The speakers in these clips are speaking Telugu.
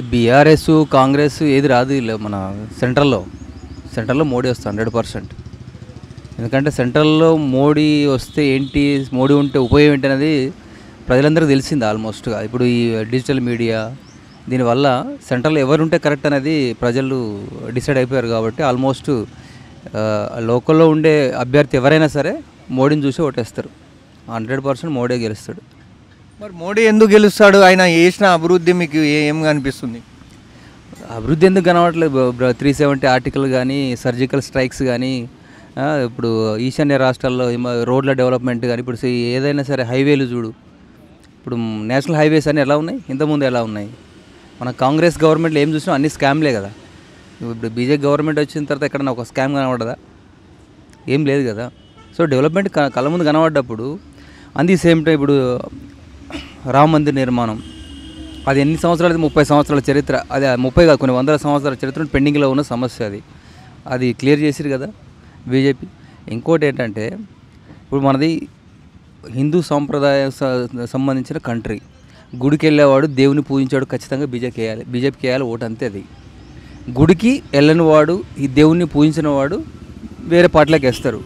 ఈ బీఆర్ఎస్ కాంగ్రెస్ ఏది రాదు మన సెంట్రల్లో మోడీ వస్తుంది 100%. ఎందుకంటే సెంట్రల్లో మోడీ వస్తే ఏంటి, మోడీ ఉంటే ఉపయోగం ఏంటి అనేది ప్రజలందరికీ తెలిసింది ఆల్మోస్ట్గా. ఇప్పుడు ఈ డిజిటల్ మీడియా దీనివల్ల సెంట్రల్లో ఎవరు ఉంటే కరెక్ట్ అనేది ప్రజలు డిసైడ్ అయిపోయారు. కాబట్టి ఆల్మోస్ట్ లోకల్లో ఉండే అభ్యర్థి ఎవరైనా సరే మోడీని చూసి ఓటేస్తారు. 100% మోడీ గెలుస్తాడు. మరి మోడీ ఎందుకు గెలుస్తాడు? ఆయన చేసిన అభివృద్ధి మీకు ఏం కనిపిస్తుంది? అభివృద్ధి ఎందుకు కనబడట్లేదు? 370 ఆర్టికల్ కానీ, సర్జికల్ స్ట్రైక్స్ కానీ, ఇప్పుడు ఈశాన్య రాష్ట్రాల్లో రోడ్ల డెవలప్మెంట్ కానీ, ఇప్పుడు ఏదైనా సరే హైవేలు చూడు, ఇప్పుడు నేషనల్ హైవేస్ అన్నీ ఎలా ఉన్నాయి, ఇంతకుముందు ఎలా ఉన్నాయి? మన కాంగ్రెస్ గవర్నమెంట్లో ఏం చూసినా అన్ని స్కామ్లే కదా. ఇప్పుడు బీజేపీ గవర్నమెంట్ వచ్చిన తర్వాత ఎక్కడన్నా ఒక స్కామ్ కనబడదా? ఏం లేదు కదా. సో డెవలప్మెంట్ కళ్ళ ముందు కనబడ్డప్పుడు అంది సేమ్ టైం ఇప్పుడు రామ మందిర్ నిర్మాణం, అది ఎన్ని సంవత్సరాలు? 30 సంవత్సరాల చరిత్ర. అది 30 కాదు, కొన్ని వందల సంవత్సరాల చరిత్ర పెండింగ్లో ఉన్న సమస్య. అది క్లియర్ చేసిరు కదా బీజేపీ. ఇంకోటి ఏంటంటే ఇప్పుడు మనది హిందూ సాంప్రదాయ సంబంధించిన కంట్రీ. గుడికి వెళ్ళేవాడు దేవుని పూజించాడు ఖచ్చితంగా బీజేపీకి వేయాలి ఓటు, అంతే. అది గుడికి వెళ్ళని వాడు, ఈ దేవుణ్ణి పూజించిన వాడు వేరే పార్టీలోకి వేస్తారు.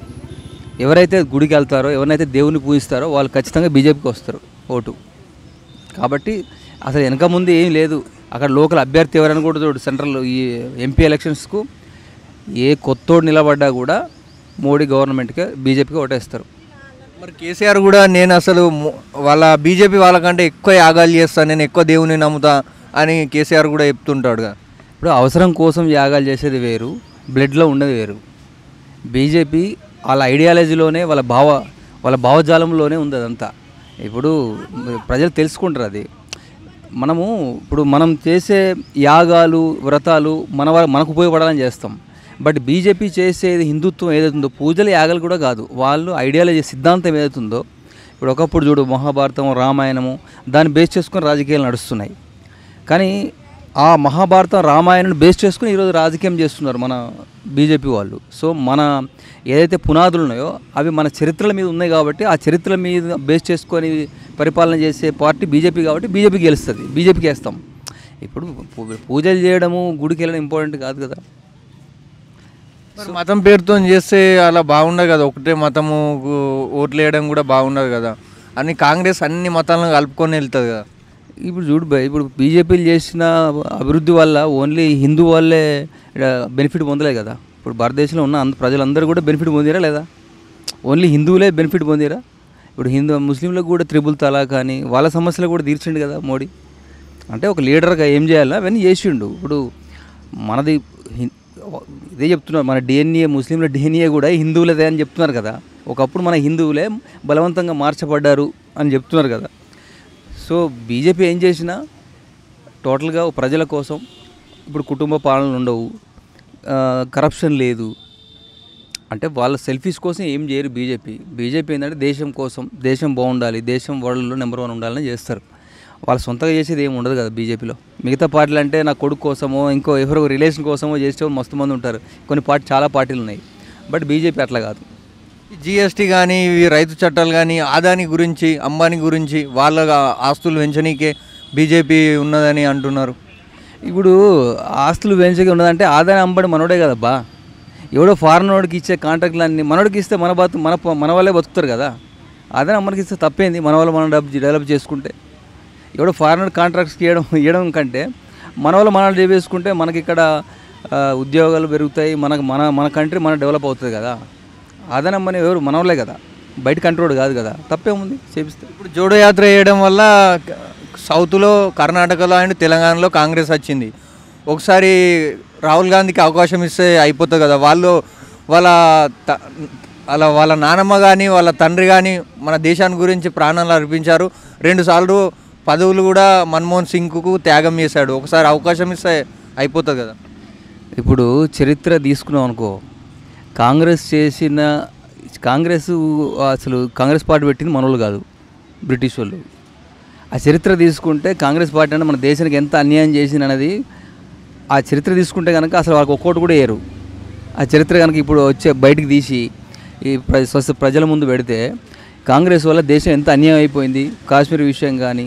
ఎవరైతే గుడికి వెళ్తారో, ఎవరైతే దేవుని పూజిస్తారో వాళ్ళు ఖచ్చితంగా బీజేపీకి వస్తారు ఓటు. కాబట్టి అసలు వెనక ముందు ఏం లేదు. అక్కడ లోకల్ అభ్యర్థి ఎవరైనా కూడా చూడు, సెంట్రల్ ఈ ఎంపీ ఎలక్షన్స్కు ఏ కొత్తోడు నిలబడ్డా కూడా మోడీ గవర్నమెంట్కి బీజేపీకి ఓటేస్తారు. మరి కేసీఆర్ కూడా నేను అసలు వాళ్ళ బీజేపీ వాళ్ళకంటే ఎక్కువ యాగాలు చేస్తాను, నేను ఎక్కువ దేవుని నమ్ముతా అని కేసీఆర్ కూడా చెప్తుంటాడుగా. ఇప్పుడు అవసరం కోసం యాగాలు చేసేది వేరు, బ్లడ్లో ఉండేది వేరు. బీజేపీ వాళ్ళ ఐడియాలజీలోనే వాళ్ళ భావజాలంలోనే ఉంది అదంతా. ఇప్పుడు ప్రజలు తెలుసుకుంటారు అది. మనం చేసే యాగాలు వ్రతాలు మనకు ఉపయోగపడాలని చేస్తాం. బట్ బీజేపీ చేసేది హిందుత్వం ఏదైతుందో పూజలు యాగాలు కూడా కాదు. వాళ్ళు ఐడియాలజీ సిద్ధాంతం ఏదైతుందో, ఇప్పుడు ఒకప్పుడు చూడు మహాభారతం రామాయణము దాన్ని బేస్ చేసుకొని రాజకీయాలు నడుస్తున్నాయి. కానీ ఆ మహాభారతం రామాయణాన్ని బేస్ చేసుకుని ఈరోజు రాజకీయం చేస్తున్నారు మన బీజేపీ వాళ్ళు. సో మన ఏదైతే పునాదులు ఉన్నాయో అవి మన చరిత్రల మీద ఉన్నాయి. కాబట్టి ఆ చరిత్రల మీద బేస్ చేసుకొని పరిపాలన చేసే పార్టీ బీజేపీ. కాబట్టి బీజేపీ గెలుస్తుంది, బీజేపీకి వేస్తాం. ఇప్పుడు పూజలు చేయడము గుడికి వెళ్ళడం ఇంపార్టెంట్ కాదు కదా. మతం పేరుతో చేస్తే అలా బాగుండదు కదా. ఒకటే మతము ఓట్లు వేయడం కూడా బాగుండదు కదా. కాంగ్రెస్ అన్ని మతాలను కలుపుకొని వెళ్తుంది కదా. ఇప్పుడు చూడు బాయ్, ఇప్పుడు బీజేపీలు చేసిన అభివృద్ధి వల్ల ఓన్లీ హిందూ వాళ్ళే బెనిఫిట్ పొందలేదు కదా. ఇప్పుడు భారతదేశంలో ఉన్న ప్రజలందరూ కూడా బెనిఫిట్ పొందిరా లేదా? ఓన్లీ హిందువులే బెనిఫిట్ పొందిరా? ఇప్పుడు ముస్లింలకు కూడా త్రిబుల్ తలాక్ కానీ వాళ్ళ సమస్యలు కూడా తీర్చిండు కదా మోడీ. అంటే ఒక లీడర్గా ఏం చేయాలో అవన్నీ చేసిండు. ఇప్పుడు మనది ఇదే చెప్తున్నారు, మన డిఎన్ఏ ముస్లింల డిఎన్ఏ కూడా హిందువులదే అని చెప్తున్నారు కదా. ఒకప్పుడు మన హిందువులే బలవంతంగా మార్చబడ్డారు అని చెప్తున్నారు కదా. సో బీజేపీ ఏం చేసినా టోటల్గా ప్రజల కోసం. ఇప్పుడు కుటుంబ పాలనలు ఉండవు, కరప్షన్ లేదు, అంటే వాళ్ళ సెల్ఫీస్ కోసం ఏం చేయరు బీజేపీ ఏంటంటే దేశం కోసం, దేశం బాగుండాలి, దేశం వరల్డ్లో నెంబర్ 1 ఉండాలని చేస్తారు. వాళ్ళు సొంతగా చేసేది ఏమి ఉండదు కదా బీజేపీలో. మిగతా పార్టీలు అంటే నా కొడుకు కోసమో ఇంకో ఎవరో రిలేషన్ కోసమో చేసే మస్తు మంది ఉంటారు. చాలా పార్టీలు ఉన్నాయి. బట్ బీజేపీ అట్లా కాదు. జిఎస్టీ కానీ ఇవి రైతు చట్టాలు కానీ అదాని గురించి అంబానీ గురించి వాళ్ళ ఆస్తులు పెంచనీకే బీజేపీ ఉన్నదని అంటున్నారు. ఇప్పుడు ఆస్తులు పెంచగా ఉన్నదంటే ఆదాని అంబానీ మనోడే కదబ్బా. ఎవడో ఫారెన్ వాడికి ఇచ్చే కాంట్రాక్టులన్నీ మనోడికి ఇస్తే మన వాళ్ళే బతుకుతారు కదా. ఆదాని అంబానీకి ఇస్తే తప్పేంది? మన వాళ్ళు మనం డెవలప్ చేసుకుంటే. ఎవడో ఫారెన్ కాంట్రాక్ట్స్కి ఇవ్వడం కంటే మన వాళ్ళు మనం చేసుకుంటే మనకి ఇక్కడ ఉద్యోగాలు పెరుగుతాయి, మన కంట్రీ డెవలప్ అవుతుంది కదా. ఆదాని అంబానీ ఎవరు? మన వాళ్ళే కదా, బయట కంట్రోల్ కాదు కదా. తప్పేముంది చేపిస్తే. ఇప్పుడు జోడో యాత్ర చేయడం వల్ల సౌత్లో కర్ణాటకలో అండ్ తెలంగాణలో కాంగ్రెస్ వచ్చింది. ఒకసారి రాహుల్ గాంధీకి అవకాశం ఇస్తే అయిపోతుంది కదా. వాళ్ళ నానమ్మ కానీ వాళ్ళ తండ్రి కానీ మన దేశాన్ని గురించి ప్రాణాలు అర్పించారు. 2 సార్లు పదవులు కూడా మన్మోహన్ సింగ్కు త్యాగం చేశాడు. ఒకసారి అవకాశం ఇస్తే అయిపోతుంది కదా. ఇప్పుడు చరిత్ర తీసుకున్నాం అనుకో, కాంగ్రెస్ అసలు కాంగ్రెస్ పార్టీ పెట్టింది మనోళ్ళు కాదు, బ్రిటిష్ వాళ్ళు. ఆ చరిత్ర తీసుకుంటే కాంగ్రెస్ పార్టీ అంటే మన దేశానికి ఎంత అన్యాయం చేసింది అనేది ఆ చరిత్ర తీసుకుంటే కనుక అసలు వాళ్ళకి ఒక్కోటి కూడా వేయరు. ఆ చరిత్ర కనుక ఇప్పుడు బయటికి తీసి ఈ ప్రజల ముందు పెడితే కాంగ్రెస్ వల్ల దేశం ఎంత అన్యాయం అయిపోయింది, కాశ్మీర్ విషయం కానీ,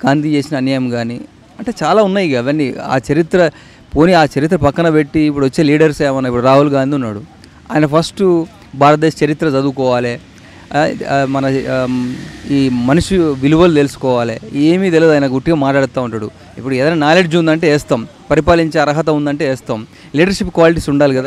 గాంధీ చేసిన అన్యాయం కానీ అంటే చాలా ఉన్నాయి ఇక అవన్నీ ఆ చరిత్ర పోనీ ఆ చరిత్ర పక్కన పెట్టి ఇప్పుడు వచ్చే లీడర్స్ ఏమన్నా ఇప్పుడు రాహుల్ గాంధీ ఉన్నాడు, ఆయన ఫస్ట్ భారతదేశ చరిత్ర చదువుకోవాలి, మన ఈ మనిషి విలువలు తెలుసుకోవాలి, ఏమీ తెలియదు ఆయన గుట్టిగా మాట్లాడుతూ ఉంటాడు. ఇప్పుడు ఏదైనా నాలెడ్జ్ ఉందంటే వేస్తాం, పరిపాలించే అర్హత ఉందంటే వేస్తాం, లీడర్షిప్ క్వాలిటీస్ ఉండాలి కదా.